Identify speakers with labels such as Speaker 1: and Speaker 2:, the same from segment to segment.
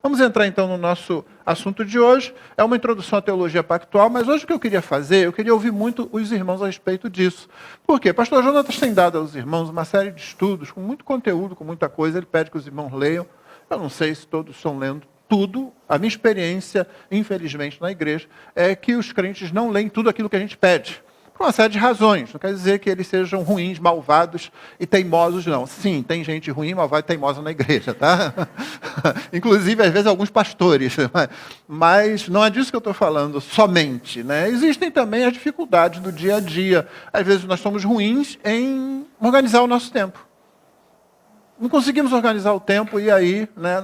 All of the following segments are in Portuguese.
Speaker 1: Vamos entrar então no nosso assunto de hoje. É uma introdução à teologia pactual, mas hoje o que eu queria fazer, eu queria ouvir muito os irmãos a respeito disso. Por quê? Pastor Jonatas tem dado aos irmãos uma série de estudos, com muito conteúdo, com muita coisa, ele pede que os irmãos leiam. Eu não sei se todos estão lendo tudo. A minha experiência, infelizmente, na igreja, é que os crentes não leem tudo aquilo que a gente pede. Por uma série de razões. Não quer dizer que eles sejam ruins, malvados e teimosos, não. Sim, tem gente ruim, malvada e teimosa na igreja, tá? Inclusive, às vezes, alguns pastores. Mas não é disso que eu estou falando somente, né? Existem também as dificuldades do dia a dia. Às vezes, nós somos ruins em organizar o nosso tempo. Não conseguimos organizar o tempo e aí, né,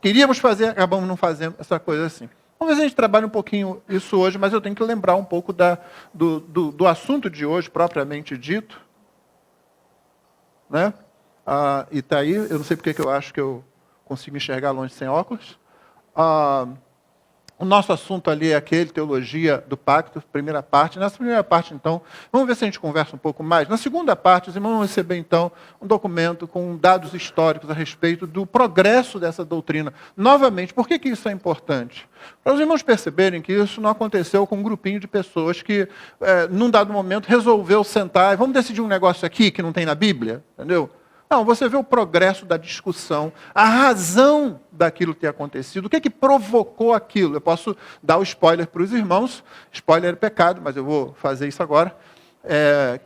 Speaker 1: queríamos fazer, acabamos não fazendo essa coisa assim. Vamos ver se a gente trabalha um pouquinho isso hoje, mas eu tenho que lembrar um pouco do assunto de hoje, propriamente dito. Né? E está aí, eu não sei porque que eu acho que eu consigo enxergar longe sem óculos. O nosso assunto ali é aquele, teologia do pacto, primeira parte. Nessa primeira parte, então, vamos ver se a gente conversa um pouco mais. Na segunda parte, os irmãos vão receber, então, um documento com dados históricos a respeito do progresso dessa doutrina. Novamente, por que isso é importante? Para os irmãos perceberem que isso não aconteceu com um grupinho de pessoas que, num dado momento, resolveu sentar e vamos decidir um negócio aqui que não tem na Bíblia, entendeu? Não, você vê o progresso da discussão, a razão daquilo que tem acontecido, o que provocou aquilo. Eu posso dar o spoiler para os irmãos, spoiler é pecado, mas eu vou fazer isso agora,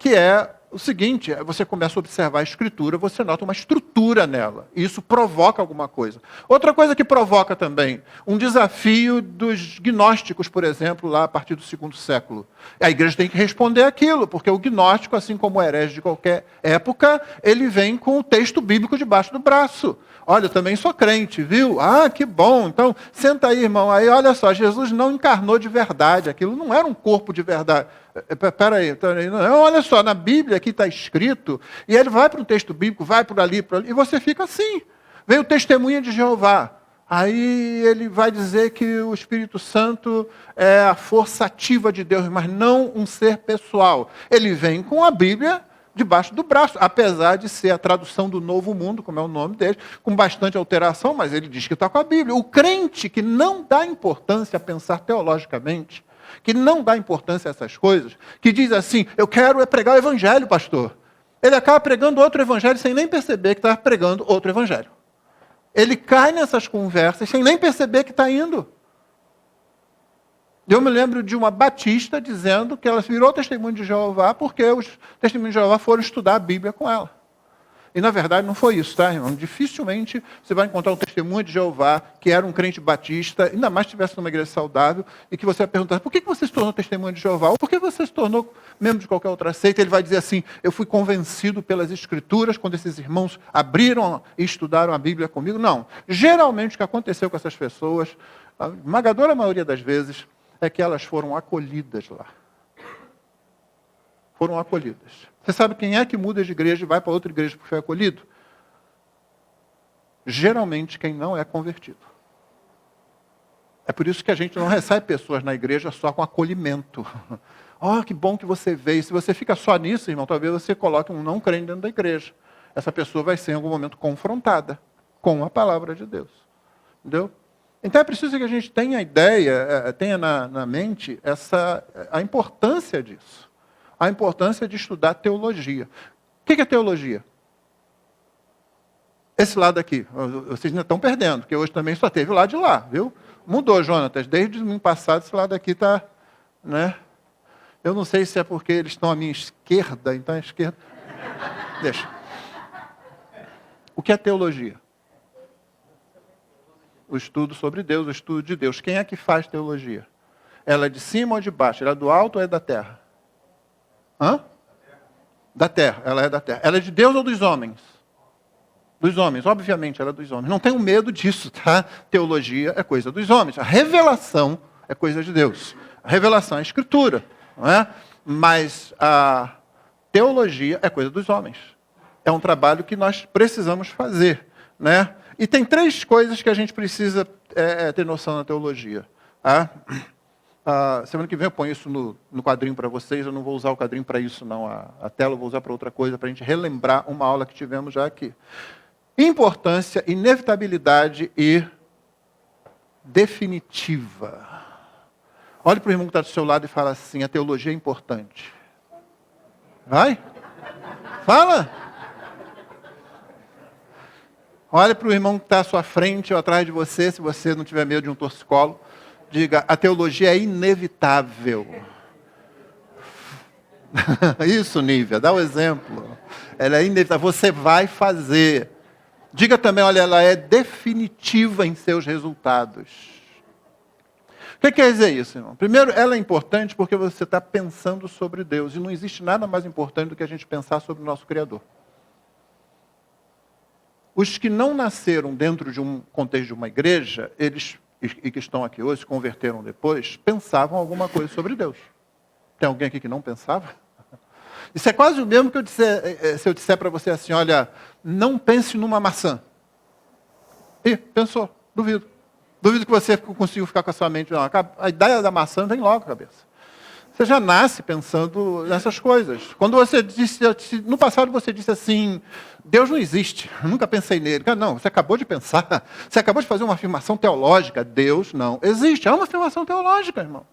Speaker 1: que é o seguinte, você começa a observar a Escritura, você nota uma estrutura nela, e isso provoca alguma coisa. Outra coisa que provoca também, um desafio dos gnósticos, por exemplo, lá a partir do segundo século. A igreja tem que responder aquilo, porque o gnóstico, assim como o herege de qualquer época, ele vem com o texto bíblico debaixo do braço. Olha, eu também sou crente, viu? Ah, que bom. Então, senta aí, irmão. Aí, olha só, Jesus não encarnou de verdade. Aquilo não era um corpo de verdade. Espera aí. Não, olha só, na Bíblia aqui está escrito, e ele vai para um texto bíblico, vai por ali, e você fica assim. Vem o testemunha de Jeová. Aí ele vai dizer que o Espírito Santo é a força ativa de Deus, mas não um ser pessoal. Ele vem com a Bíblia debaixo do braço, apesar de ser a tradução do Novo Mundo, como é o nome dele, com bastante alteração, mas ele diz que está com a Bíblia. O crente que não dá importância a pensar teologicamente, que não dá importância a essas coisas, que diz assim, eu quero pregar o Evangelho, pastor. Ele acaba pregando outro Evangelho sem nem perceber que está pregando outro Evangelho. Ele cai nessas conversas sem nem perceber que está indo. Eu me lembro de uma batista dizendo que ela virou testemunho de Jeová porque os testemunhos de Jeová foram estudar a Bíblia com ela. E, na verdade, não foi isso, tá, irmão? Dificilmente você vai encontrar um testemunho de Jeová que era um crente batista, ainda mais que estivesse numa igreja saudável, e que você vai perguntar, por que você se tornou testemunho de Jeová? Ou por que você se tornou membro de qualquer outra seita? Ele vai dizer assim, eu fui convencido pelas Escrituras, quando esses irmãos abriram e estudaram a Bíblia comigo. Não. Geralmente, o que aconteceu com essas pessoas, a esmagadora maioria das vezes, é que elas foram acolhidas lá. Foram acolhidas. Você sabe quem é que muda de igreja e vai para outra igreja porque foi acolhido? Geralmente quem não é convertido. É por isso que a gente não recebe pessoas na igreja só com acolhimento. Oh, que bom que você veio. Se você fica só nisso, irmão, talvez você coloque um não crente dentro da igreja. Essa pessoa vai ser em algum momento confrontada com a palavra de Deus. Entendeu? Então é preciso que a gente tenha a ideia, tenha na mente a importância disso. A importância de estudar teologia. O que é teologia? Esse lado aqui, vocês ainda estão perdendo, porque hoje também só teve o lado de lá, viu? Mudou, Jonatas. Desde o domingo passado, esse lado aqui está, né? Eu não sei se é porque eles estão à minha esquerda, então à esquerda. Deixa. O que é teologia? O estudo sobre Deus, o estudo de Deus. Quem é que faz teologia? Ela é de cima ou de baixo? Ela é do alto ou é da terra? Hã? Da terra, ela é da terra. Ela é de Deus ou dos homens? Dos homens, obviamente ela é dos homens. Não tenham medo disso, tá? Teologia é coisa dos homens. A revelação é coisa de Deus. A revelação é a Escritura, não é? Mas a teologia é coisa dos homens. É um trabalho que nós precisamos fazer, né? E tem 3 coisas que a gente precisa ter noção na teologia. Tá? Semana que vem eu ponho isso no quadrinho para vocês. Eu não vou usar o quadrinho para isso, não. A tela eu vou usar para outra coisa, para a gente relembrar uma aula que tivemos já aqui. Importância, inevitabilidade e definitiva. Olhe para o irmão que está do seu lado e fala assim, a teologia é importante. Vai? Fala! Olhe para o irmão que está à sua frente ou atrás de você, se você não tiver medo de um torcicolo. Diga, a teologia é inevitável. Isso, Nívia, dá o exemplo. Ela é inevitável, você vai fazer. Diga também, olha, ela é definitiva em seus resultados. O que quer dizer isso, irmão? Primeiro, ela é importante porque você está pensando sobre Deus. E não existe nada mais importante do que a gente pensar sobre o nosso Criador. Os que não nasceram dentro de um contexto de uma igreja, eles, e que estão aqui hoje, se converteram depois, pensavam alguma coisa sobre Deus. Tem alguém aqui que não pensava? Isso é quase o mesmo que se eu disser para você assim, olha, não pense numa maçã. E pensou, duvido. Duvido que você consiga ficar com a sua mente. Não, a ideia da maçã vem logo à cabeça. Você já nasce pensando nessas coisas. Quando você disse, no passado você disse assim, Deus não existe, eu nunca pensei nele. Não, você acabou de pensar, você acabou de fazer uma afirmação teológica, Deus não existe. É uma afirmação teológica, irmão.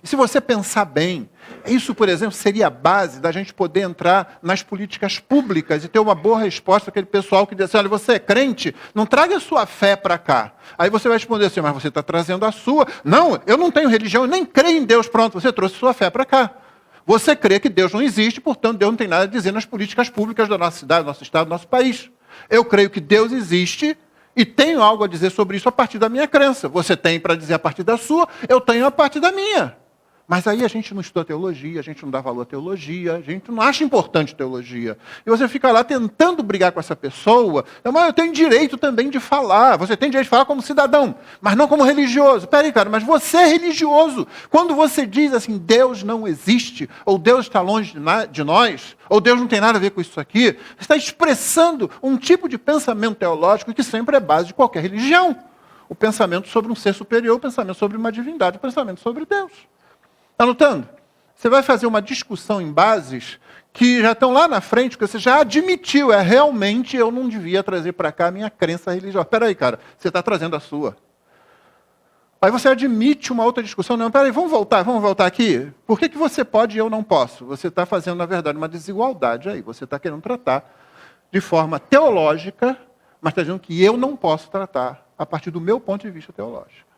Speaker 1: E se você pensar bem, isso, por exemplo, seria a base da gente poder entrar nas políticas públicas e ter uma boa resposta àquele pessoal que diz assim, olha, você é crente, não traga a sua fé para cá. Aí você vai responder assim, mas você está trazendo a sua. Não, eu não tenho religião, eu nem creio em Deus. Pronto, você trouxe sua fé para cá. Você crê que Deus não existe, portanto, Deus não tem nada a dizer nas políticas públicas da nossa cidade, do nosso estado, do nosso país. Eu creio que Deus existe e tenho algo a dizer sobre isso a partir da minha crença. Você tem para dizer a partir da sua, eu tenho a partir da minha. Mas aí a gente não estuda teologia, a gente não dá valor à teologia, a gente não acha importante teologia. E você fica lá tentando brigar com essa pessoa, mas eu tenho direito também de falar, você tem direito de falar como cidadão, mas não como religioso. Peraí, cara, mas você é religioso. Quando você diz assim, Deus não existe, ou Deus está longe de nós, ou Deus não tem nada a ver com isso aqui, você está expressando um tipo de pensamento teológico que sempre é base de qualquer religião. O pensamento sobre um ser superior, o pensamento sobre uma divindade, o pensamento sobre Deus. Está notando? Você vai fazer uma discussão em bases que já estão lá na frente, que você já admitiu, realmente eu não devia trazer para cá a minha crença religiosa. Espera aí, cara, você está trazendo a sua. Aí você admite uma outra discussão. Não, espera aí, vamos voltar aqui. Por que você pode e eu não posso? Você está fazendo, na verdade, uma desigualdade aí. Você está querendo tratar de forma teológica, mas está dizendo que eu não posso tratar a partir do meu ponto de vista teológico.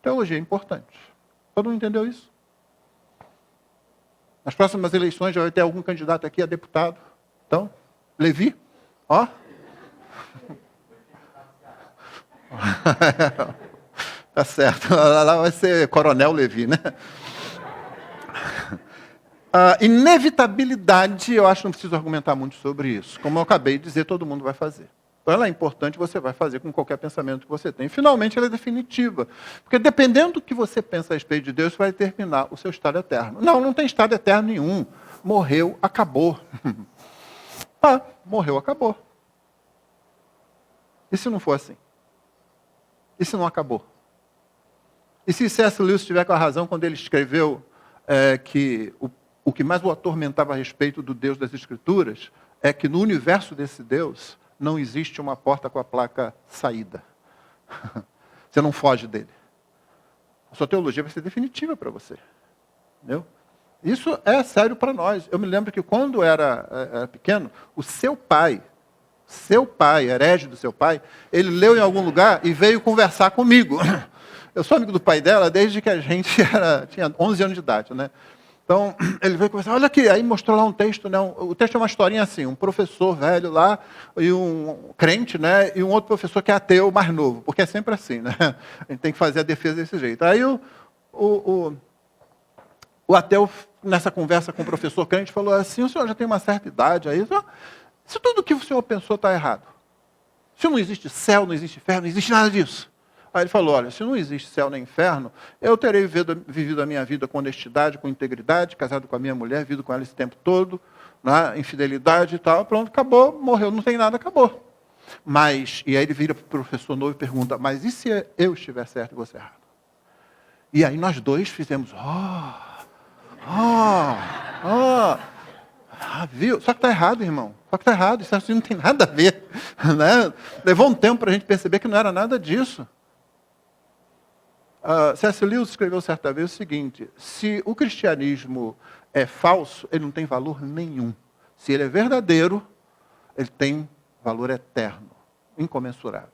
Speaker 1: Teologia é importante. Todo mundo entendeu isso? Nas próximas eleições já vai ter algum candidato aqui a deputado. Então, Levi, ó. Tá certo. Lá vai ser Coronel Levi, né? A inevitabilidade, eu acho que não preciso argumentar muito sobre isso. Como eu acabei de dizer, todo mundo vai fazer. Então ela é importante, você vai fazer com qualquer pensamento que você tem. Finalmente, ela é definitiva. Porque dependendo do que você pensa a respeito de Deus, vai determinar o seu estado eterno. Não, não tem estado eterno nenhum. Morreu, acabou. Morreu, acabou. E se não for assim? E se não acabou? E se C.S. Lewis estiver com a razão quando ele escreveu que o que mais o atormentava a respeito do Deus das Escrituras é que no universo desse Deus não existe uma porta com a placa saída. Você não foge dele. A sua teologia vai ser definitiva para você. Entendeu? Isso é sério para nós. Eu me lembro que quando era pequeno, o seu pai, herege do seu pai, ele leu em algum lugar e veio conversar comigo. Eu sou amigo do pai dela desde que a gente tinha 11 anos de idade, né? Então, ele veio conversar, olha aqui, aí mostrou lá um texto, né? O texto é uma historinha assim, um professor velho lá, e um crente, né? E um outro professor que é ateu, mais novo, porque é sempre assim, né? A gente tem que fazer a defesa desse jeito. Aí o ateu, nessa conversa com o professor crente, falou assim, o senhor já tem uma certa idade aí, se tudo que o senhor pensou está errado, se não existe céu, não existe inferno, não existe nada disso. Aí ele falou, olha, se não existe céu nem inferno, eu terei vivido a minha vida com honestidade, com integridade, casado com a minha mulher, vivido com ela esse tempo todo, né, infidelidade e tal, pronto, acabou, morreu, não tem nada, acabou. Mas, e aí ele vira para o professor novo e pergunta, mas e se eu estiver certo e você errado? E aí nós dois fizemos, viu? Só que está errado, irmão. Só que está errado, isso assim não tem nada a ver. Né? Levou um tempo para a gente perceber que não era nada disso. C.S. Lewis escreveu certa vez o seguinte: se o cristianismo é falso, ele não tem valor nenhum. Se ele é verdadeiro, ele tem valor eterno, incomensurável.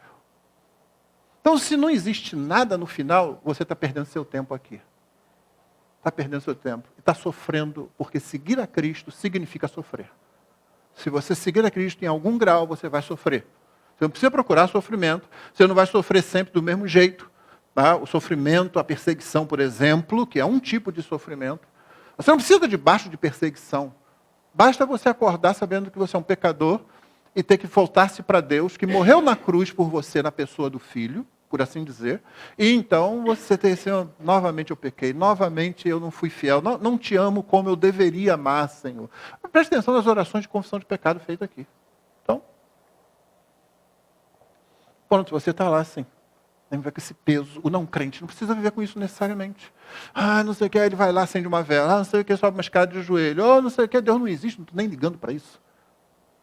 Speaker 1: Então, se não existe nada no final, você está perdendo seu tempo aqui. Está perdendo seu tempo. E está sofrendo, porque seguir a Cristo significa sofrer. Se você seguir a Cristo em algum grau, você vai sofrer. Você não precisa procurar sofrimento, você não vai sofrer sempre do mesmo jeito. Tá? O sofrimento, a perseguição, por exemplo, que é um tipo de sofrimento. Você não precisa debaixo de perseguição. Basta você acordar sabendo que você é um pecador e ter que voltar-se para Deus, que morreu na cruz por você na pessoa do Filho, por assim dizer. E então você tem assim: novamente eu pequei, novamente eu não fui fiel, não te amo como eu deveria amar, Senhor. Preste atenção nas orações de confissão de pecado feitas aqui. Então, pronto, você está lá assim. Tem que ver com esse peso. O não crente não precisa viver com isso necessariamente. Não sei o que, ele vai lá, acende uma vela. Não sei o que, sobe uma escada de joelho. Não sei o que, Deus não existe, não estou nem ligando para isso.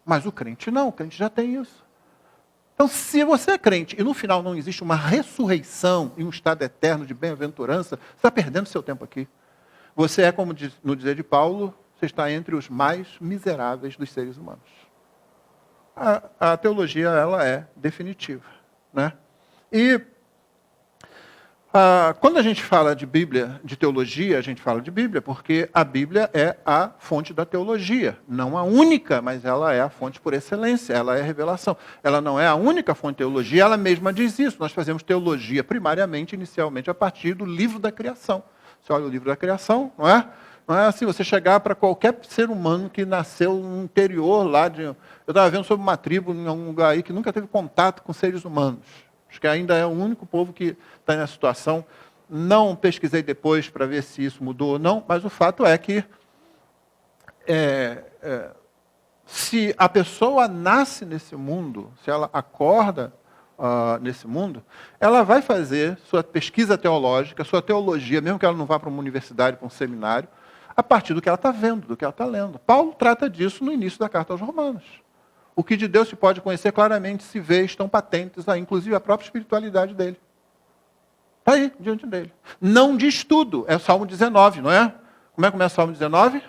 Speaker 1: Mas o crente não, o crente já tem isso. Então, se você é crente e no final não existe uma ressurreição e um estado eterno de bem-aventurança, você está perdendo seu tempo aqui. Você é, como no dizer de Paulo, você está entre os mais miseráveis dos seres humanos. A teologia, ela é definitiva, né? E quando a gente fala de Bíblia, de teologia, a gente fala de Bíblia, porque a Bíblia é a fonte da teologia. Não a única, mas ela é a fonte por excelência, ela é a revelação. Ela não é a única fonte de teologia, ela mesma diz isso. Nós fazemos teologia primariamente, inicialmente, a partir do livro da criação. Você olha o livro da criação, não é? Não é assim, você chegar para qualquer ser humano que nasceu no interior lá de... Eu estava vendo sobre uma tribo em algum lugar aí que nunca teve contato com seres humanos. Acho que ainda é o único povo que está nessa situação. Não pesquisei depois para ver se isso mudou ou não, mas o fato é que se a pessoa nasce nesse mundo, se ela acorda nesse mundo, ela vai fazer sua pesquisa teológica, sua teologia, mesmo que ela não vá para uma universidade, para um seminário, a partir do que ela está vendo, do que ela está lendo. Paulo trata disso no início da carta aos Romanos. O que de Deus se pode conhecer claramente, se vê, estão patentes aí, inclusive a própria espiritualidade dele. Está aí, diante dele. Não diz tudo, é o Salmo 19, não é? Como é que começa o Salmo 19?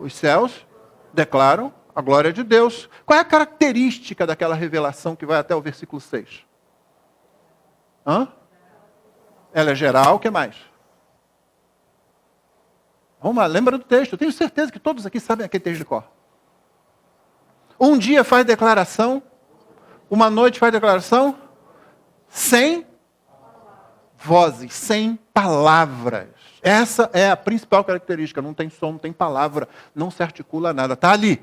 Speaker 1: Os céus declaram a glória de Deus. Qual é a característica daquela revelação que vai até o versículo 6? Ela é geral, o que mais? Vamos lá, lembra do texto. Eu tenho certeza que todos aqui sabem aquele texto de cor. Um dia faz declaração, uma noite faz declaração, sem vozes, sem palavras. Essa é a principal característica. Não tem som, não tem palavra, não se articula nada. Está ali,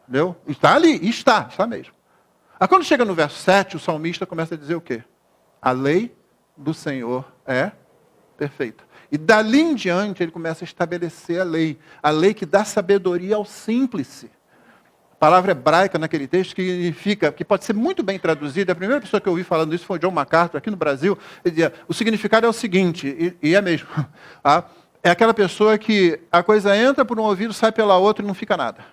Speaker 1: entendeu? Está ali, está mesmo. Aí quando chega no verso 7, o salmista começa a dizer o quê? A lei do Senhor é perfeita. E dali em diante ele começa a estabelecer a lei que dá sabedoria ao simples. A palavra hebraica naquele texto que significa, que pode ser muito bem traduzida, a primeira pessoa que eu ouvi falando isso foi John MacArthur, aqui no Brasil. Ele dizia, o significado é o seguinte, e é mesmo, é aquela pessoa que a coisa entra por um ouvido, sai pela outra e não fica nada.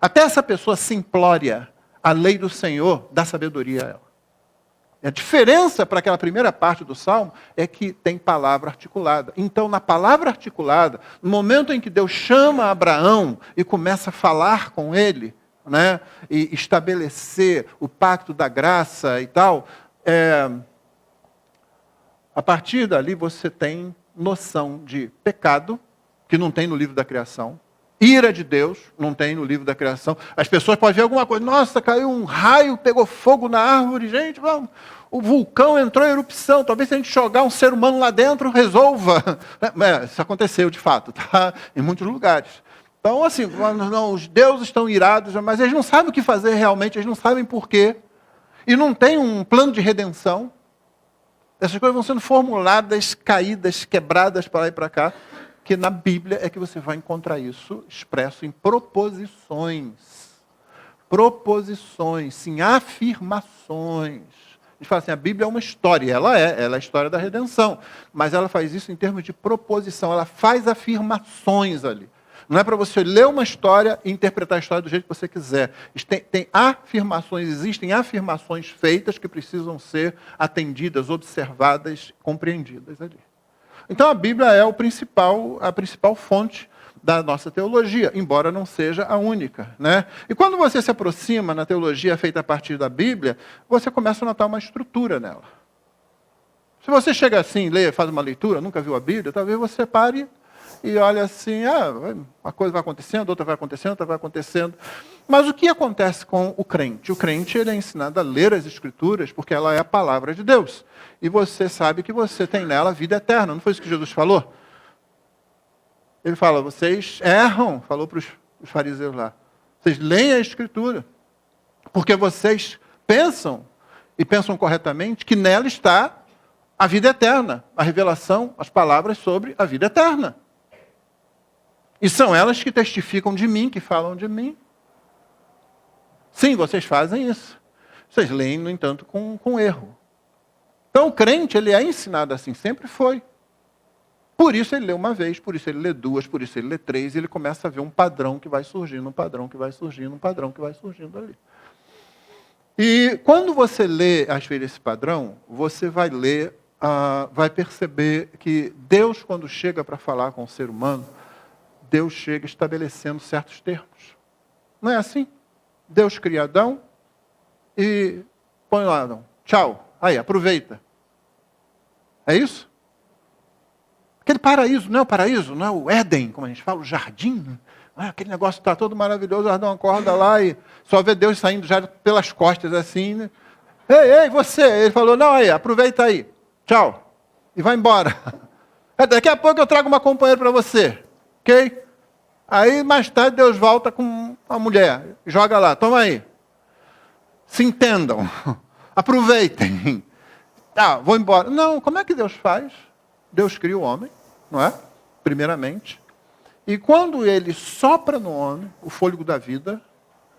Speaker 1: Até essa pessoa simplória, a lei do Senhor dá sabedoria a ela. A diferença para aquela primeira parte do Salmo é que tem palavra articulada. Então, na palavra articulada, no momento em que Deus chama Abraão e começa a falar com ele, né, e estabelecer o pacto da graça e tal, a partir dali você tem noção de pecado, que não tem no livro da criação, ira de Deus, não tem no livro da criação. As pessoas podem ver alguma coisa, nossa, caiu um raio, pegou fogo na árvore, gente, vamos, o vulcão entrou em erupção, talvez se a gente jogar um ser humano lá dentro, resolva. Isso aconteceu de fato, tá? Em muitos lugares. Então, assim, não, os deuses estão irados, mas eles não sabem o que fazer realmente, eles não sabem por quê. E não tem um plano de redenção. Essas coisas vão sendo formuladas, caídas, quebradas para lá e para cá, que na Bíblia é que você vai encontrar isso expresso em proposições. Proposições, sim, afirmações. A gente fala assim, a Bíblia é uma história, ela é a história da redenção. Mas ela faz isso em termos de proposição, ela faz afirmações ali. Não é para você ler uma história e interpretar a história do jeito que você quiser. Tem afirmações, existem afirmações feitas que precisam ser atendidas, observadas, compreendidas ali. Então a Bíblia é a principal fonte da nossa teologia, embora não seja a única, né? E quando você se aproxima na teologia feita a partir da Bíblia, você começa a notar uma estrutura nela. Se você chega assim, lê, faz uma leitura, nunca viu a Bíblia, talvez você pare e olhe assim, uma coisa vai acontecendo, outra vai acontecendo, outra vai acontecendo. Mas o que acontece com o crente? O crente ele é ensinado a ler as Escrituras porque ela é a palavra de Deus. E você sabe que você tem nela vida eterna. Não foi isso que Jesus falou? Ele fala, vocês erram, falou para os fariseus lá. Vocês leem a Escritura, porque vocês pensam, e pensam corretamente, que nela está a vida eterna, a revelação, as palavras sobre a vida eterna. E são elas que testificam de mim, que falam de mim. Sim, vocês fazem isso. Vocês leem, no entanto, com erro. Então o crente, ele é ensinado assim, sempre foi. Por isso ele lê uma vez, por isso ele lê duas, por isso ele lê três, e ele começa a ver um padrão que vai surgindo, um padrão que vai surgindo, um padrão que vai surgindo ali. E quando você lê a respeito desse padrão, você vai ler, vai perceber que Deus, quando chega para falar com o ser humano, Deus chega estabelecendo certos termos. Não é assim? Deus cria Adão e põe lá, Adão, tchau, aí, aproveita. É isso? Aquele paraíso, não é o paraíso, não é o Éden, como a gente fala, o jardim. Aquele negócio está todo maravilhoso, o Adão acorda lá e só vê Deus saindo já pelas costas assim. Né? Ei, você! Ele falou, não, aí, aproveita aí. Tchau. E vai embora. Daqui a pouco eu trago uma companheira para você. Ok? Aí, mais tarde, Deus volta com a mulher. Joga lá, toma aí. Se entendam. Aproveitem. Tá, vou embora. Não, como é que Deus faz? Deus cria o homem, não é? Primeiramente. E quando ele sopra no homem o fôlego da vida,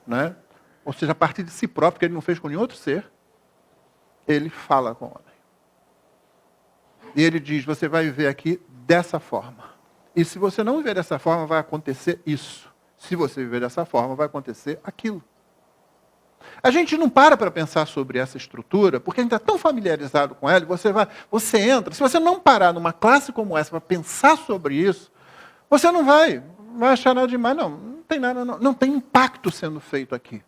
Speaker 1: né? Ou seja, a partir de si próprio, que ele não fez com nenhum outro ser, ele fala com o homem. E ele diz, você vai viver aqui dessa forma. E se você não viver dessa forma, vai acontecer isso. Se você viver dessa forma, vai acontecer aquilo. A gente não para pensar sobre essa estrutura, porque a gente está tão familiarizado com ela, você entra, se você não parar numa classe como essa para pensar sobre isso, você não vai achar nada demais, não tem nada, não tem impacto sendo feito aqui.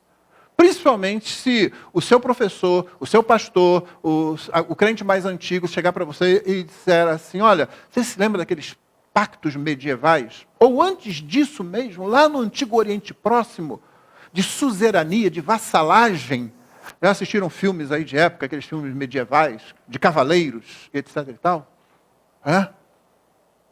Speaker 1: Principalmente se o seu professor, o seu pastor, o crente mais antigo chegar para você e disser assim, olha, você se lembra daqueles pactos medievais? Ou antes disso mesmo, lá no Antigo Oriente Próximo, de suzerania, de vassalagem. Já assistiram filmes aí de época, aqueles filmes medievais, de cavaleiros, etc e tal?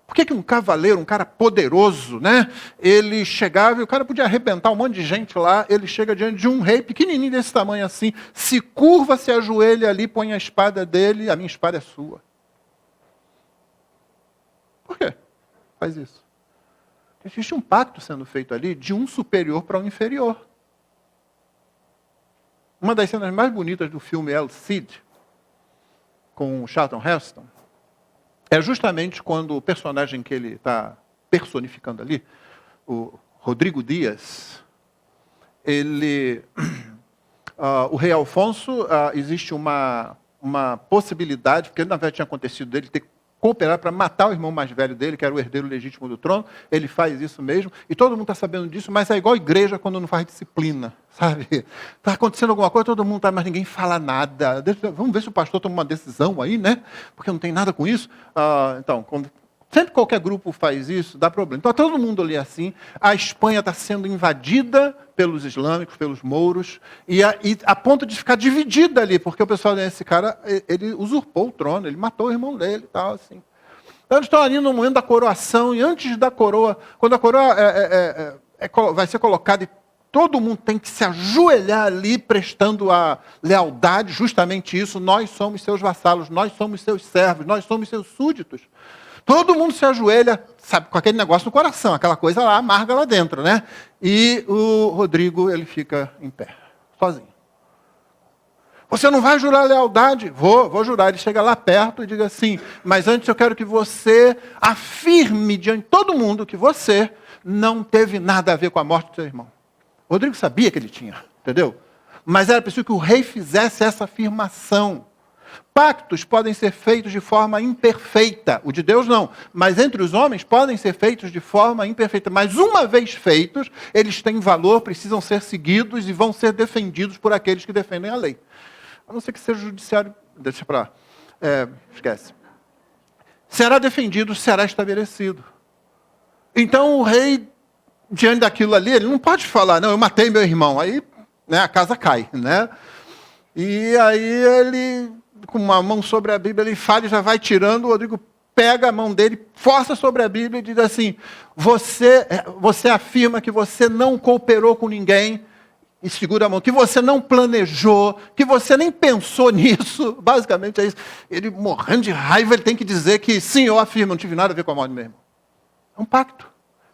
Speaker 1: Por que um cavaleiro, um cara poderoso, né? Ele chegava e o cara podia arrebentar um monte de gente lá, ele chega diante de um rei pequenininho desse tamanho assim, se curva, se ajoelha ali, põe a espada dele, a minha espada é sua. Por quê? Faz isso. Existe um pacto sendo feito ali de um superior para um inferior. Uma das cenas mais bonitas do filme El Cid, com o Charlton Heston, é justamente quando o personagem que ele está personificando ali, o Rodrigo Dias, o rei Alfonso, existe uma possibilidade, porque na verdade tinha acontecido dele ter cooperar para matar o irmão mais velho dele, que era o herdeiro legítimo do trono. Ele faz isso mesmo, e todo mundo está sabendo disso, mas é igual a igreja quando não faz disciplina, sabe? Está acontecendo alguma coisa, todo mundo está, mas ninguém fala nada. Vamos ver se o pastor toma uma decisão aí, né? Porque não tem nada com isso. Então, sempre qualquer grupo faz isso, dá problema. Então, todo mundo ali é assim. A Espanha está sendo invadida pelos islâmicos, pelos mouros, e a ponto de ficar dividida ali, porque o pessoal desse cara, ele usurpou o trono, ele matou o irmão dele e tal, assim. Então, eles estão ali no momento da coroação, e antes da coroa, quando a coroa vai ser colocada, e todo mundo tem que se ajoelhar ali, prestando a lealdade, justamente isso, nós somos seus vassalos, nós somos seus servos, nós somos seus súditos. Todo mundo se ajoelha, sabe, com aquele negócio no coração, aquela coisa lá, amarga lá dentro, né? E o Rodrigo, ele fica em pé, sozinho. Você não vai jurar lealdade? Vou jurar. Ele chega lá perto e diz assim, mas antes eu quero que você afirme diante de todo mundo que você não teve nada a ver com a morte do seu irmão. O Rodrigo sabia que ele tinha, entendeu? Mas era preciso que o rei fizesse essa afirmação. Pactos podem ser feitos de forma imperfeita. O de Deus não. Mas entre os homens podem ser feitos de forma imperfeita. Mas uma vez feitos, eles têm valor, precisam ser seguidos e vão ser defendidos por aqueles que defendem a lei. A não ser que seja o judiciário... Deixa para lá. Esquece. Será defendido, será estabelecido. Então o rei, diante daquilo ali, ele não pode falar, não, eu matei meu irmão. Aí, né, a casa cai, né? E aí ele, com uma mão sobre a Bíblia, ele fala e já vai tirando. O Rodrigo pega a mão dele, força sobre a Bíblia e diz assim, você afirma que você não cooperou com ninguém, e segura a mão, que você não planejou, que você nem pensou nisso. Basicamente é isso. Ele, morrendo de raiva, ele tem que dizer que sim, eu afirmo, não tive nada a ver com a morte do meu irmão. É um pacto.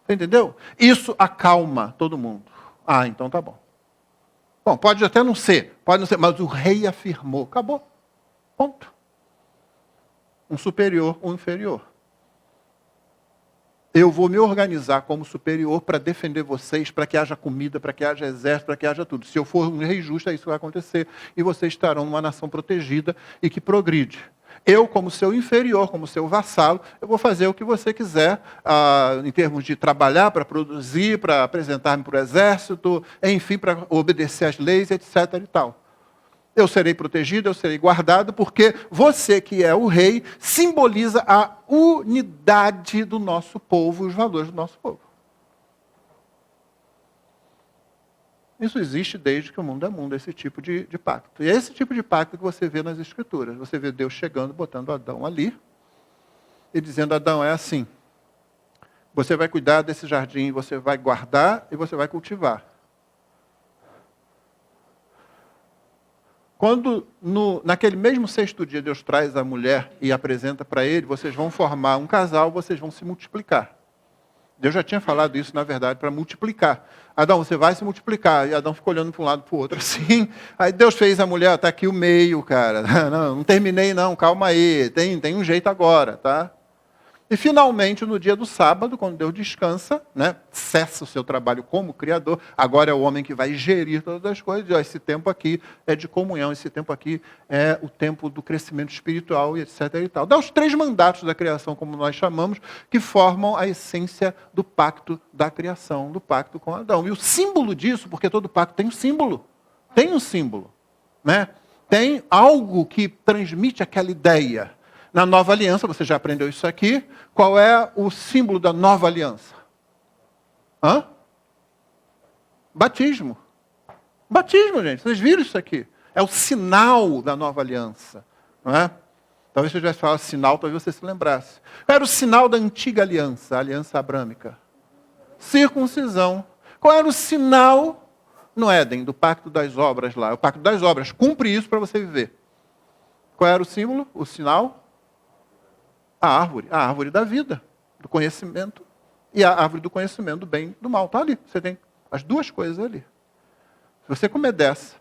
Speaker 1: Você entendeu? Isso acalma todo mundo. Ah, então tá bom. Bom, pode até não ser, mas o rei afirmou. Acabou. Ponto. Um superior ou inferior. Eu vou me organizar como superior para defender vocês, para que haja comida, para que haja exército, para que haja tudo. Se eu for um rei justo, é isso que vai acontecer. E vocês estarão numa nação protegida e que progride. Eu, como seu inferior, como seu vassalo, eu vou fazer o que você quiser, em termos de trabalhar, para produzir, para apresentar-me para o exército, enfim, para obedecer às leis, etc. e tal. Eu serei protegido, eu serei guardado, porque você, que é o rei, simboliza a unidade do nosso povo e os valores do nosso povo. Isso existe desde que o mundo é mundo, esse tipo de pacto. E é esse tipo de pacto que você vê nas Escrituras. Você vê Deus chegando, botando Adão ali, e dizendo, Adão, é assim, você vai cuidar desse jardim, você vai guardar e você vai cultivar. Quando, naquele mesmo sexto dia, Deus traz a mulher e apresenta para ele, vocês vão formar um casal, vocês vão se multiplicar. Deus já tinha falado isso, na verdade, para multiplicar. Adão, você vai se multiplicar. E Adão ficou olhando para um lado para o outro assim. Aí Deus fez a mulher, está aqui o meio, cara. Não terminei não, calma aí. Tem um jeito agora, tá? E finalmente, no dia do sábado, quando Deus descansa, né, cessa o seu trabalho como Criador, agora é o homem que vai gerir todas as coisas. Esse tempo aqui é de comunhão, esse tempo aqui é o tempo do crescimento espiritual e etc. e tal. Dá os 3 mandatos da criação, como nós chamamos, que formam a essência do pacto da criação, do pacto com Adão. E o símbolo disso, porque todo pacto tem um símbolo, né? Tem algo que transmite aquela ideia. Na nova aliança, você já aprendeu isso aqui, qual é o símbolo da nova aliança? Batismo. Batismo, gente, vocês viram isso aqui? É o sinal da nova aliança. Não é? Talvez se eu tivesse falado sinal, talvez você se lembrasse. Qual era o sinal da antiga aliança, a aliança abrâmica? Circuncisão. Qual era o sinal no Éden, do pacto das obras lá? O pacto das obras, cumpre isso para você viver. Qual era o símbolo, o sinal? A árvore da vida, do conhecimento, e a árvore do conhecimento do bem e do mal. Está ali, você tem as duas coisas ali. Se você comer dessa,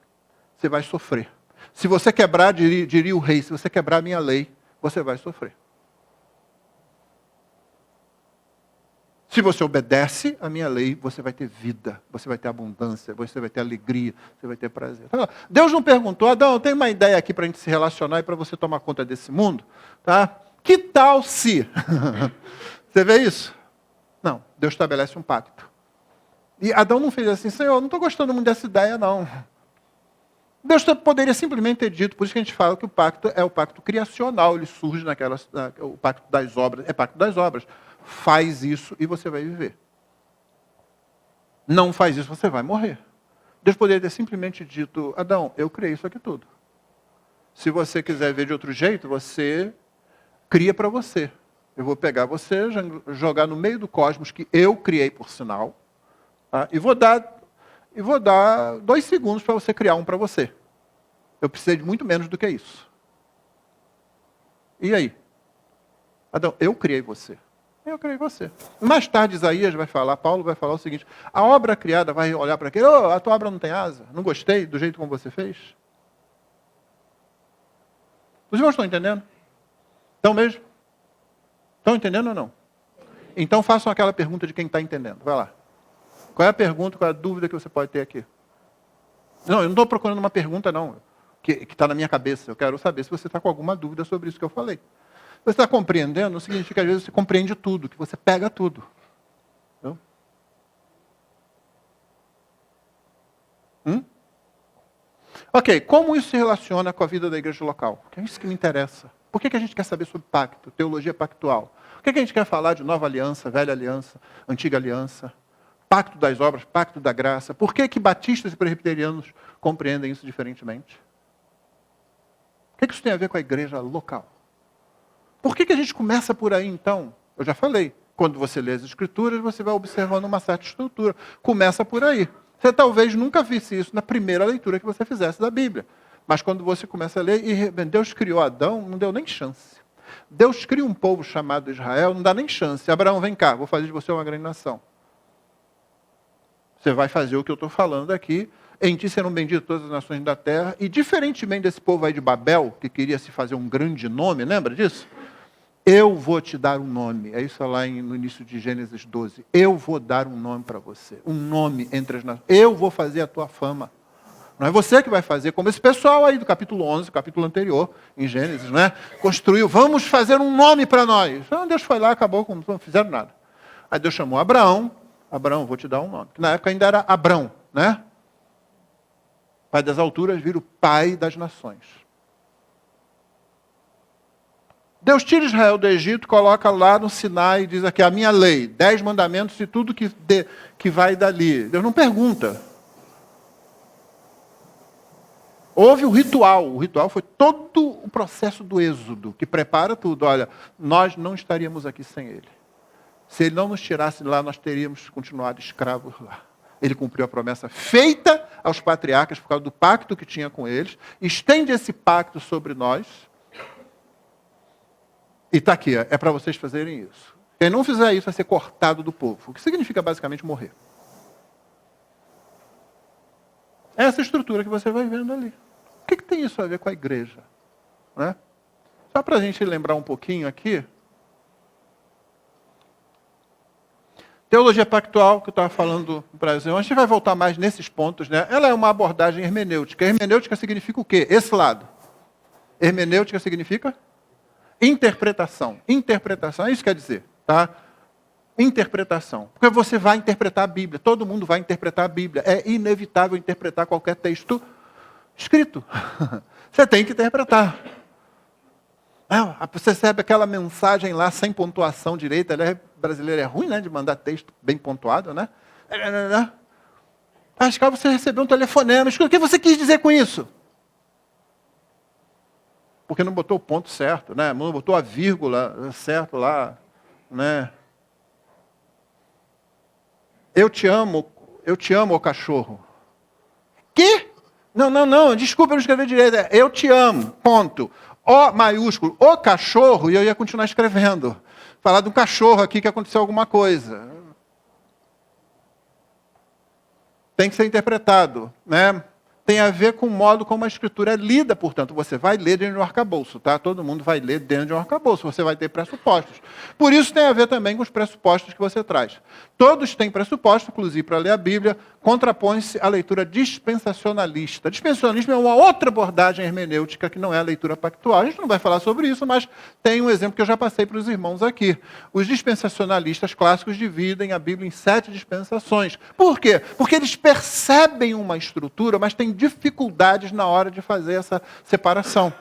Speaker 1: você vai sofrer. Se você quebrar, diria o rei, se você quebrar a minha lei, você vai sofrer. Se você obedece a minha lei, você vai ter vida, você vai ter abundância, você vai ter alegria, você vai ter prazer. Deus não perguntou, Adão, eu tenho uma ideia aqui para a gente se relacionar e para você tomar conta desse mundo, tá? Que tal se... Você vê isso? Não, Deus estabelece um pacto. E Adão não fez assim, Senhor, não estou gostando muito dessa ideia, não. Deus poderia simplesmente ter dito, por isso que a gente fala que o pacto é o pacto criacional, ele surge o pacto das obras, é pacto das obras. Faz isso e você vai viver. Não faz isso, você vai morrer. Deus poderia ter simplesmente dito, Adão, eu criei isso aqui tudo. Se você quiser ver de outro jeito, você... cria para você. Eu vou pegar você, jogar no meio do cosmos que eu criei, por sinal, tá? e vou dar 2 segundos para você criar um para você. Eu precisei de muito menos do que isso. E aí? Adão, eu criei você. Eu criei você. Mais tarde, Isaías vai falar, Paulo vai falar o seguinte, a obra criada vai olhar para aquele, a tua obra não tem asa? Não gostei do jeito como você fez? Os irmãos estão entendendo? Estão mesmo? Estão entendendo ou não? Então façam aquela pergunta de quem está entendendo. Vai lá. Qual é a pergunta, qual é a dúvida que você pode ter aqui? Não, eu não estou procurando uma pergunta, não, que está na minha cabeça. Eu quero saber se você está com alguma dúvida sobre isso que eu falei. Você está compreendendo, não significa que às vezes você compreende tudo, que você pega tudo. Entendeu? Ok, como isso se relaciona com a vida da igreja local? Que é isso que me interessa. Por que a gente quer saber sobre pacto, teologia pactual? Por que a gente quer falar de nova aliança, velha aliança, antiga aliança, pacto das obras, pacto da graça? Por que batistas e presbiterianos compreendem isso diferentemente? O que isso tem a ver com a igreja local? Por que a gente começa por aí, então? Eu já falei, quando você lê as Escrituras, você vai observando uma certa estrutura. Começa por aí. Você talvez nunca visse isso na primeira leitura que você fizesse da Bíblia. Mas quando você começa a ler, e Deus criou Adão, não deu nem chance. Deus cria um povo chamado Israel, não dá nem chance. Abraão, vem cá, vou fazer de você uma grande nação. Você vai fazer o que eu estou falando aqui. Em ti serão benditas todas as nações da terra. E diferentemente desse povo aí de Babel, que queria se fazer um grande nome, lembra disso? Eu vou te dar um nome. É isso lá no início de Gênesis 12. Eu vou dar um nome para você. Um nome entre as nações. Eu vou fazer a tua fama. Não é você que vai fazer, como esse pessoal aí do capítulo 11, capítulo anterior, em Gênesis, né? Construiu, vamos fazer um nome para nós. Então, Deus foi lá, acabou, não fizeram nada. Aí Deus chamou Abraão. Abraão, vou te dar um nome. Que na época ainda era Abrão, né? Pai das alturas vira o pai das nações. Deus tira Israel do Egito, coloca lá no Sinai e diz aqui, a minha lei, 10 mandamentos e tudo que vai dali. Deus não pergunta. Houve o ritual foi todo o processo do êxodo, que prepara tudo. Olha, nós não estaríamos aqui sem ele. Se ele não nos tirasse de lá, nós teríamos continuado escravos lá. Ele cumpriu a promessa feita aos patriarcas por causa do pacto que tinha com eles, estende esse pacto sobre nós, e está aqui, é para vocês fazerem isso. Quem não fizer isso vai ser cortado do povo, o que significa basicamente morrer. Essa estrutura que você vai vendo ali. O que tem isso a ver com a igreja? Né? Só para a gente lembrar um pouquinho aqui. Teologia pactual, que eu estava falando no Brasil, a gente vai voltar mais nesses pontos, né? Ela é uma abordagem hermenêutica. Hermenêutica significa o quê? Esse lado. Hermenêutica significa interpretação. Interpretação, é isso que quer dizer, tá? Interpretação. Porque você vai interpretar a Bíblia. Todo mundo vai interpretar a Bíblia. É inevitável interpretar qualquer texto escrito. Você tem que interpretar. Você recebe aquela mensagem lá sem pontuação direita. Brasileiro é ruim, né? De mandar texto bem pontuado, né? Acho que você recebeu um telefonema. O que você quis dizer com isso? Porque não botou o ponto certo, né? Não botou a vírgula certo lá, né? Eu te amo, ô cachorro. Quê? Não, desculpa, eu não escrevi direito. Eu te amo, ponto. O maiúsculo, o cachorro, e eu ia continuar escrevendo. Falar de um cachorro aqui que aconteceu alguma coisa. Tem que ser interpretado, né? Tem a ver com o modo como a Escritura é lida, portanto, você vai ler dentro de um arcabouço, tá? Todo mundo vai ler dentro de um arcabouço, você vai ter pressupostos. Por isso tem a ver também com os pressupostos que você traz. Todos têm pressupostos, inclusive para ler a Bíblia, contrapõe-se à leitura dispensacionalista. Dispensacionalismo é uma outra abordagem hermenêutica que não é a leitura pactual. A gente não vai falar sobre isso, mas tem um exemplo que eu já passei para os irmãos aqui. Os dispensacionalistas clássicos dividem a Bíblia em 7 dispensações. Por quê? Porque eles percebem uma estrutura, mas têm dificuldades na hora de fazer essa separação.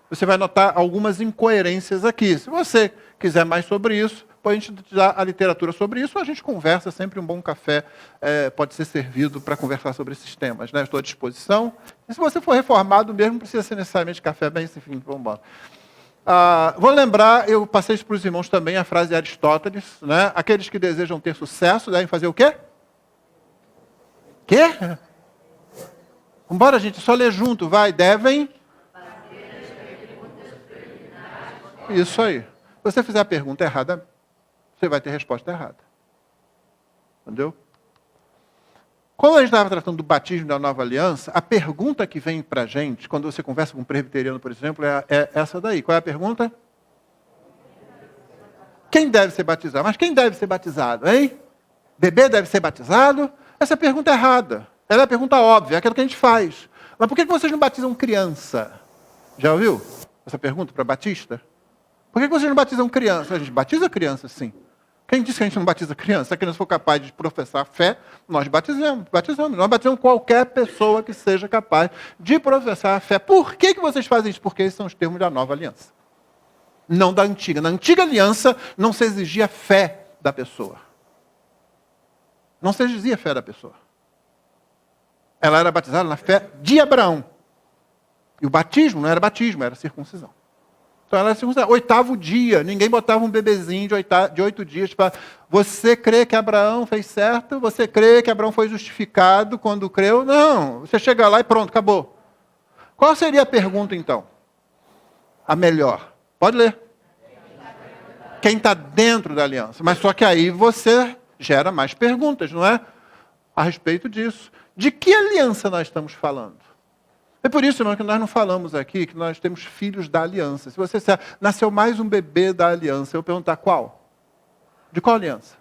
Speaker 1: Você vai notar algumas incoerências aqui. Se você quiser mais sobre isso, a gente dá a literatura sobre isso, a gente conversa, sempre um bom café pode ser servido para conversar sobre esses temas. Né? Estou à disposição. E se você for reformado mesmo, não precisa ser necessariamente café, bem, enfim, vamos embora. Vou lembrar, eu passei isso para os irmãos também, a frase de Aristóteles, né? Aqueles que desejam ter sucesso devem fazer o quê? Quê? Vambora, gente, só ler junto, vai, devem... Isso aí. Se você fizer a pergunta errada, você vai ter resposta errada. Entendeu? Quando a gente estava tratando do batismo da nova aliança, a pergunta que vem para a gente, quando você conversa com um presbiteriano, por exemplo, é essa daí. Qual é a pergunta? Quem deve ser batizado? Mas quem deve ser batizado, hein? Bebê deve ser batizado? Essa pergunta é errada. Ela é a pergunta óbvia, é aquilo que a gente faz. Mas por que vocês não batizam criança? Já ouviu essa pergunta para batista? Por que vocês não batizam criança? A gente batiza criança, sim. Quem disse que a gente não batiza criança? Se a criança for capaz de professar a fé, nós batizamos. Nós batizamos qualquer pessoa que seja capaz de professar a fé. Por que vocês fazem isso? Porque esses são os termos da nova aliança. Não da antiga. Na antiga aliança não se exigia fé da pessoa. Não se exigia fé da pessoa. Ela era batizada na fé de Abraão. E o batismo não era batismo, era circuncisão. Então ela era circuncisão. 8º dia, ninguém botava um bebezinho de 8 dias para... Você crê que Abraão fez certo? Você crê que Abraão foi justificado quando creu? Não, você chega lá e pronto, acabou. Qual seria a pergunta então? A melhor. Pode ler. Quem está dentro da aliança. Mas só que aí você gera mais perguntas, não é? A respeito disso. De que aliança nós estamos falando? É por isso, irmão, que nós não falamos aqui que nós temos filhos da aliança. Se você disser, nasceu mais um bebê da aliança, eu perguntar qual? De qual aliança?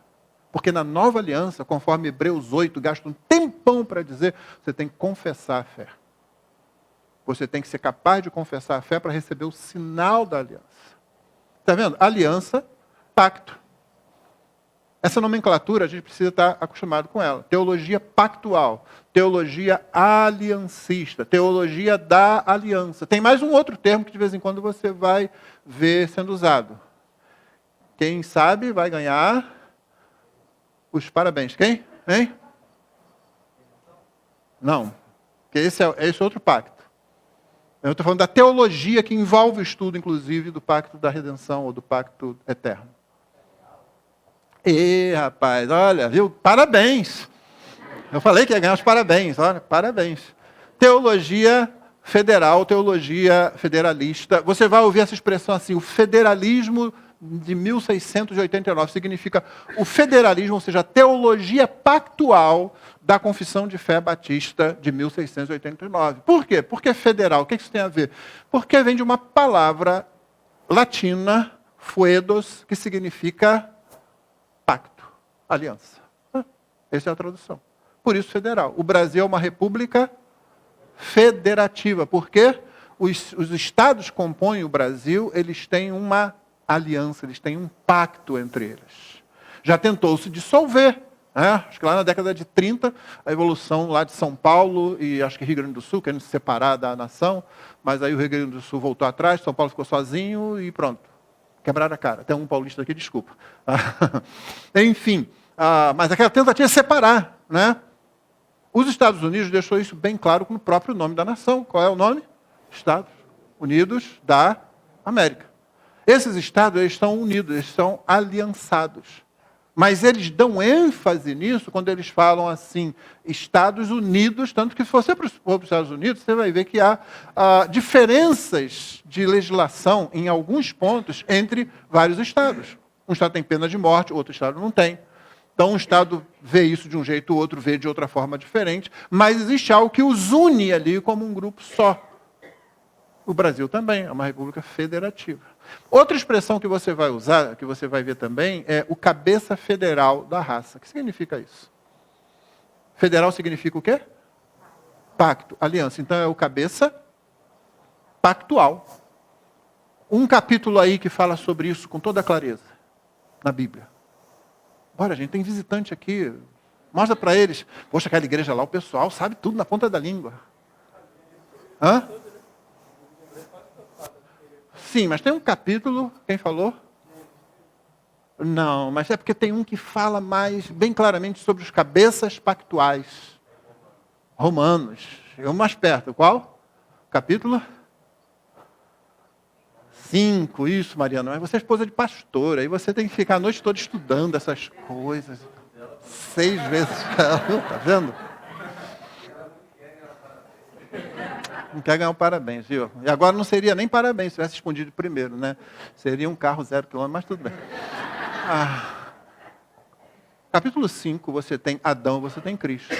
Speaker 1: Porque na nova aliança, conforme Hebreus 8, gasta um tempão para dizer, você tem que confessar a fé. Você tem que ser capaz de confessar a fé para receber o sinal da aliança. Está vendo? Aliança, pacto. Essa nomenclatura a gente precisa estar acostumado com ela. Teologia pactual, teologia aliancista, teologia da aliança. Tem mais um outro termo que de vez em quando você vai ver sendo usado. Quem sabe vai ganhar os parabéns. Quem? Hein? Não. Porque esse é outro pacto. Eu estou falando da teologia que envolve o estudo, inclusive, do pacto da redenção ou do pacto eterno. E rapaz, olha, viu? Parabéns. Eu falei que ia ganhar os parabéns, olha, parabéns. Teologia federal, teologia federalista. Você vai ouvir essa expressão assim, o federalismo de 1689 significa o federalismo, ou seja, a teologia pactual da Confissão de Fé Batista de 1689. Por quê? Porque federal, o que isso tem a ver? Porque vem de uma palavra latina, foedos, que significa pacto, aliança. Essa é a tradução. Por isso federal. O Brasil é uma república federativa, porque os estados que compõem o Brasil, eles têm uma aliança, eles têm um pacto entre eles. Já tentou se dissolver, né? Acho que lá na década de 30, a evolução lá de São Paulo e acho que Rio Grande do Sul, querendo se separar da nação, mas aí o Rio Grande do Sul voltou atrás, São Paulo ficou sozinho e pronto. Quebraram a cara. Tem um paulista aqui, desculpa. Enfim, mas aquela tentativa de separar, né? Os Estados Unidos deixou isso bem claro no próprio nome da nação. Qual é o nome? Estados Unidos da América. Esses estados, eles estão unidos, eles estão aliançados. Mas eles dão ênfase nisso quando eles falam assim, Estados Unidos, tanto que se você for para os Estados Unidos, você vai ver que há diferenças de legislação em alguns pontos entre vários estados. Um estado tem pena de morte, outro estado não tem. Então, um estado vê isso de um jeito, o outro vê de outra forma diferente, mas existe algo que os une ali como um grupo só. O Brasil também é uma república federativa. Outra expressão que você vai usar, que você vai ver também, é o cabeça federal da raça. O que significa isso? Federal significa o quê? Pacto, aliança. Então é o cabeça pactual. Um capítulo aí que fala sobre isso com toda clareza, na Bíblia. Bora, gente, tem visitante aqui. Mostra para eles. Poxa, aquela igreja lá, o pessoal sabe tudo na ponta da língua. Hã? Sim, mas tem um capítulo, quem falou? Não, mas é porque tem um que fala mais, bem claramente, sobre os cabeças pactuais. Romanos. Chegamos mais perto. Qual? Capítulo 5, isso, Mariana. Mas você é esposa de pastor, aí você tem que ficar a noite toda estudando essas coisas. 6 vezes. Tá vendo? Não quer ganhar um parabéns, viu? E agora não seria nem parabéns se tivesse escondido primeiro, né? Seria um carro 0 km, mas tudo bem. Capítulo 5, você tem Adão, você tem Cristo.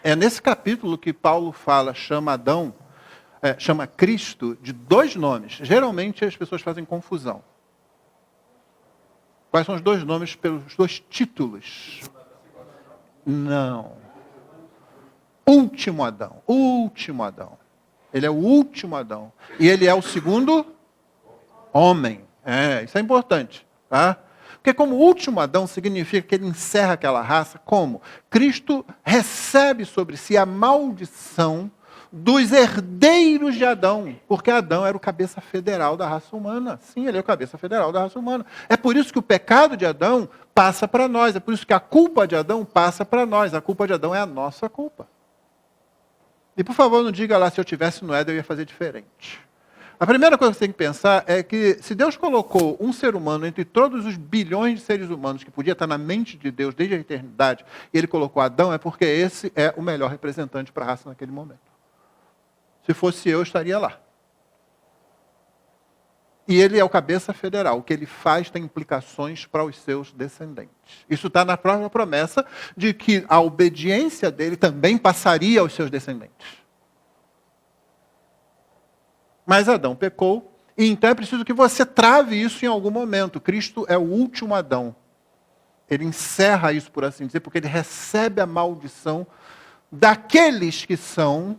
Speaker 1: É nesse capítulo que Paulo chama Cristo de 2 nomes. Geralmente as pessoas fazem confusão. Quais são os 2 nomes pelos 2 títulos? Não. Último Adão. Último Adão. Ele é o último Adão. E ele é o segundo homem. Isso é importante. Tá? Porque como último Adão significa que ele encerra aquela raça, como? Cristo recebe sobre si a maldição dos herdeiros de Adão, porque Adão era o cabeça federal da raça humana. Sim, ele é o cabeça federal da raça humana. É por isso que o pecado de Adão passa para nós, é por isso que a culpa de Adão passa para nós. A culpa de Adão é a nossa culpa. E por favor, não diga lá, se eu tivesse no Éden eu ia fazer diferente. A primeira coisa que você tem que pensar é que se Deus colocou um ser humano entre todos os bilhões de seres humanos que podia estar na mente de Deus desde a eternidade, e ele colocou Adão, é porque esse é o melhor representante para a raça naquele momento. Se fosse eu estaria lá. E ele é o cabeça federal. O que ele faz tem implicações para os seus descendentes. Isso está na própria promessa de que a obediência dele também passaria aos seus descendentes. Mas Adão pecou, e então é preciso que você trave isso em algum momento. Cristo é o último Adão. Ele encerra isso, por assim dizer, porque ele recebe a maldição daqueles que são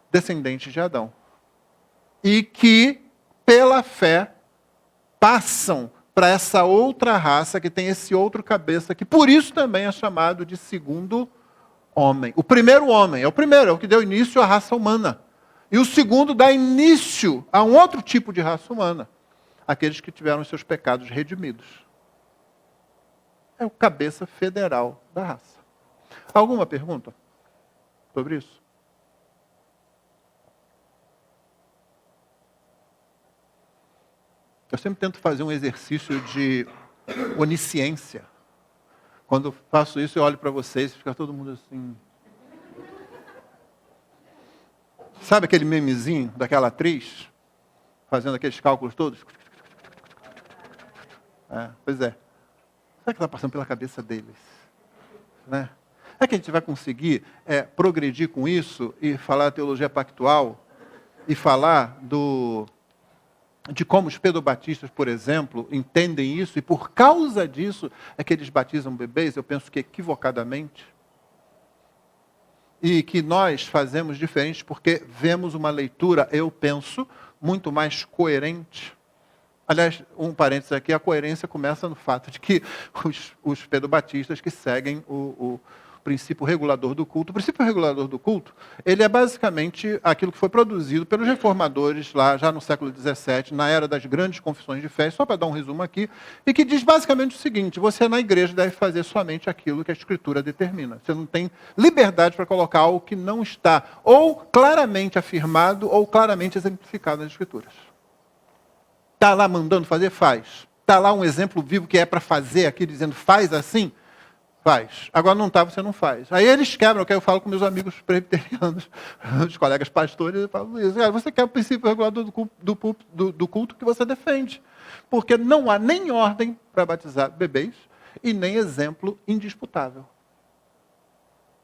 Speaker 1: descendentes de Adão. E que, pela fé, passam para essa outra raça que tem esse outro cabeça, que por isso também é chamado de segundo homem. O primeiro homem, é o que deu início à raça humana. E o segundo dá início a um outro tipo de raça humana. Aqueles que tiveram os seus pecados redimidos. É o cabeça federal da raça. Alguma pergunta sobre isso? Eu sempre tento fazer um exercício de onisciência. Quando eu faço isso, eu olho para vocês e fica todo mundo assim. Sabe aquele memezinho daquela atriz? Fazendo aqueles cálculos todos? Pois é. Sabe o que está passando pela cabeça deles? Né? É que a gente vai conseguir progredir com isso e falar teologia pactual e falar de como os pedobatistas, por exemplo, entendem isso, e por causa disso é que eles batizam bebês, eu penso que equivocadamente, e que nós fazemos diferente porque vemos uma leitura, eu penso, muito mais coerente. Aliás, um parênteses aqui, a coerência começa no fato de que os pedobatistas que seguem o princípio regulador do culto. O princípio regulador do culto, ele é basicamente aquilo que foi produzido pelos reformadores lá já no século XVII, na era das grandes confissões de fé, só para dar um resumo aqui, e que diz basicamente o seguinte: você na igreja deve fazer somente aquilo que a Escritura determina. Você não tem liberdade para colocar algo que não está ou claramente afirmado ou claramente exemplificado nas Escrituras. Está lá mandando fazer? Faz. Está lá um exemplo vivo que é para fazer aqui, dizendo faz assim? Faz. Agora não está, você não faz. Aí eles quebram, que eu falo com meus amigos presbiterianos, os colegas pastores, eu falo isso. Você quer o princípio regulador do culto que você defende. Porque não há nem ordem para batizar bebês e nem exemplo indisputável.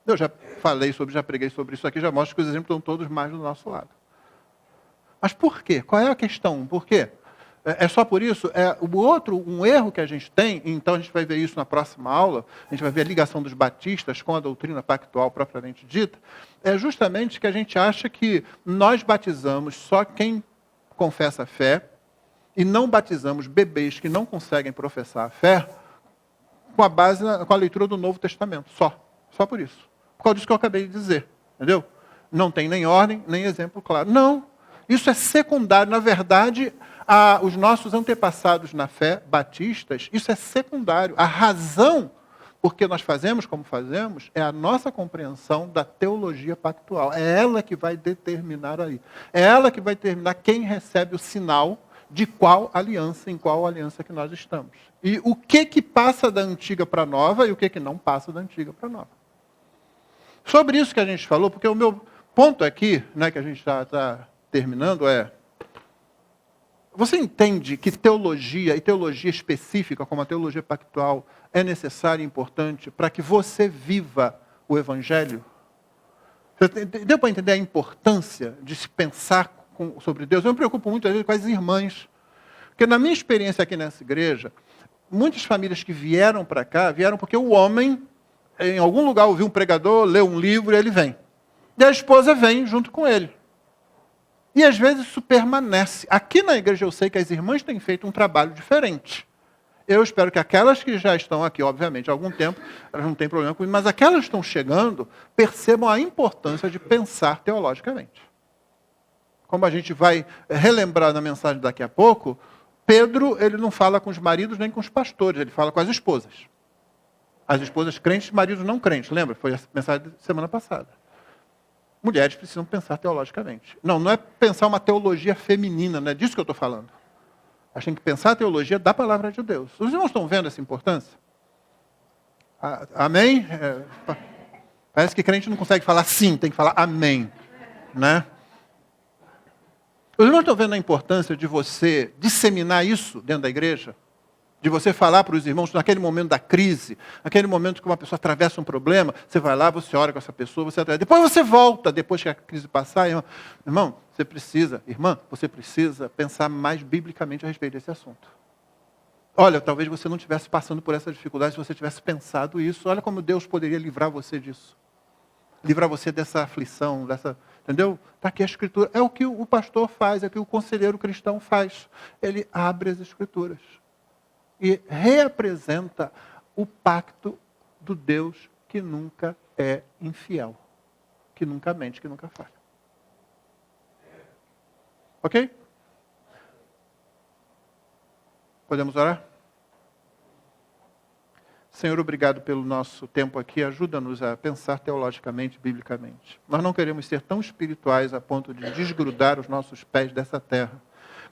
Speaker 1: Eu já já preguei sobre isso aqui, já mostro que os exemplos estão todos mais do nosso lado. Mas por quê? Qual é a questão? Por quê? É só por isso? Um erro que a gente tem, então a gente vai ver isso na próxima aula, a gente vai ver a ligação dos batistas com a doutrina pactual propriamente dita, é justamente que a gente acha que nós batizamos só quem confessa a fé e não batizamos bebês que não conseguem professar a fé com a leitura do Novo Testamento, só por isso. Por causa disso que eu acabei de dizer, entendeu? Não tem nem ordem, nem exemplo claro. Não, isso é secundário, na verdade. Os nossos antepassados na fé, batistas, isso é secundário. A razão por que nós fazemos como fazemos é a nossa compreensão da teologia pactual. É ela que vai determinar aí. É ela que vai determinar quem recebe o sinal de qual aliança, em qual aliança que nós estamos. E o que passa da antiga para a nova e o que não passa da antiga para a nova. Sobre isso que a gente falou, porque o meu ponto aqui, né, que a gente está terminando, você entende que teologia, e teologia específica, como a teologia pactual, é necessária e importante para que você viva o Evangelho? Deu para entender a importância de se pensar sobre Deus? Eu me preocupo muitas vezes com as irmãs. Porque na minha experiência aqui nessa igreja, muitas famílias que vieram para cá, vieram porque o homem, em algum lugar, ouviu um pregador, leu um livro e ele vem. E a esposa vem junto com ele. E às vezes isso permanece. Aqui na igreja eu sei que as irmãs têm feito um trabalho diferente. Eu espero que aquelas que já estão aqui, obviamente, há algum tempo, elas não têm problema comigo, mas aquelas que estão chegando, percebam a importância de pensar teologicamente. Como a gente vai relembrar na mensagem daqui a pouco, Pedro, ele não fala com os maridos nem com os pastores, ele fala com as esposas. As esposas crentes e maridos não crentes, lembra? Foi a mensagem da semana passada. Mulheres precisam pensar teologicamente. Não é pensar uma teologia feminina, não é disso que eu estou falando. A gente tem que pensar a teologia da palavra de Deus. Os irmãos estão vendo essa importância? Amém? Parece que crente não consegue falar sim, tem que falar amém. Né? Os irmãos estão vendo a importância de você disseminar isso dentro da igreja? De você falar para os irmãos, naquele momento da crise, naquele momento que uma pessoa atravessa um problema, você vai lá, você ora com essa pessoa, você atravessa. Depois você volta, depois que a crise passar, irmão, você precisa pensar mais biblicamente a respeito desse assunto. Olha, talvez você não estivesse passando por essa dificuldade se você tivesse pensado isso. Olha como Deus poderia livrar você disso. Livrar você dessa aflição, entendeu? Está aqui a Escritura. É o que o pastor faz, é o que o conselheiro cristão faz. Ele abre as Escrituras. E reapresenta o pacto do Deus que nunca é infiel, que nunca mente, que nunca falha. Ok? Podemos orar? Senhor, obrigado pelo nosso tempo aqui. Ajuda-nos a pensar teologicamente, biblicamente. Nós não queremos ser tão espirituais a ponto de desgrudar os nossos pés dessa terra,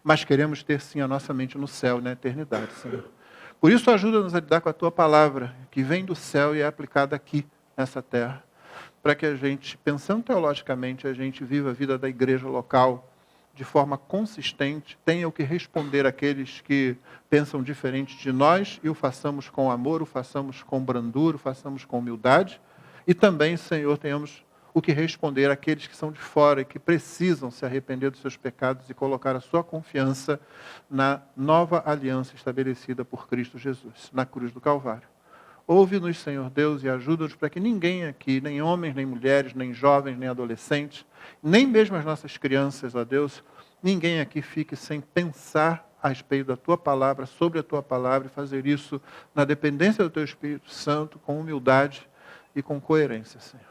Speaker 1: mas queremos ter sim a nossa mente no céu, na eternidade, Senhor. Por isso, ajuda-nos a lidar com a Tua palavra, que vem do céu e é aplicada aqui, nessa terra, para que a gente, pensando teologicamente, a gente viva a vida da igreja local de forma consistente, tenha o que responder àqueles que pensam diferente de nós e o façamos com amor, o façamos com brandura, o façamos com humildade. E também, Senhor, tenhamos o que responder àqueles que são de fora e que precisam se arrepender dos seus pecados e colocar a sua confiança na nova aliança estabelecida por Cristo Jesus, na cruz do Calvário. Ouve-nos, Senhor Deus, e ajuda-nos para que ninguém aqui, nem homens, nem mulheres, nem jovens, nem adolescentes, nem mesmo as nossas crianças, ó Deus, ninguém aqui fique sem pensar a respeito da Tua palavra, sobre a Tua palavra, e fazer isso na dependência do Teu Espírito Santo, com humildade e com coerência, Senhor.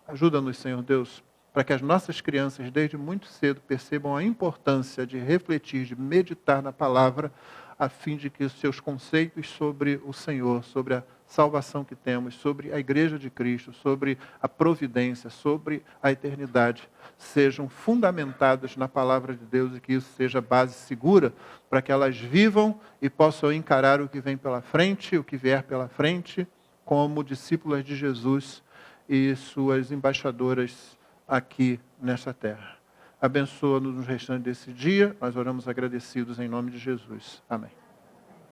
Speaker 1: Ajuda-nos, Senhor Deus, para que as nossas crianças, desde muito cedo, percebam a importância de refletir, de meditar na palavra, a fim de que os seus conceitos sobre o Senhor, sobre a salvação que temos, sobre a Igreja de Cristo, sobre a providência, sobre a eternidade, sejam fundamentados na palavra de Deus e que isso seja base segura para que elas vivam e possam encarar o que vem pela frente, o que vier pela frente, como discípulas de Jesus e suas embaixadoras aqui nesta terra. Abençoa-nos no restante desse dia. Nós oramos agradecidos em nome de Jesus. Amém.